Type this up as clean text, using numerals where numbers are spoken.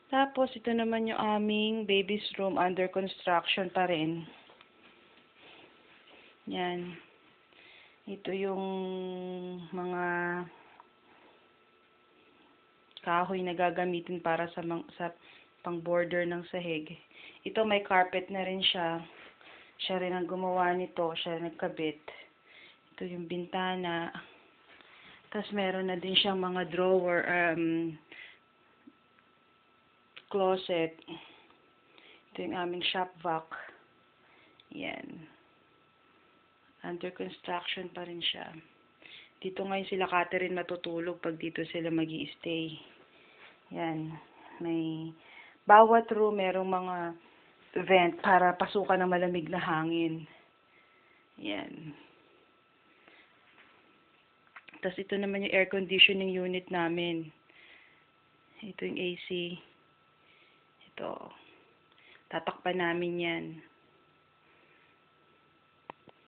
Tapos, ito naman yung aming baby's room under construction pa rin. Yan. Ito yung mga kahoy na gagamitin para sa pang-border ng sahig. Ito may carpet na rin siya. Siya rin ang gumawa nito. Siya rin nagkabit. Ito yung bintana. Tapos meron na din siyang mga drawer, closet. Ito yung aming shop vac. Yan. Under construction pa rin siya. Dito ngayon sila Catherine matutulog pag dito sila magi-stay. Yan. May bawat room merong mga vent para pasukan ng malamig na hangin. Yan. Tapos ito naman yung air conditioning unit namin. Ito yung AC. Ito. Tatakpan namin yan.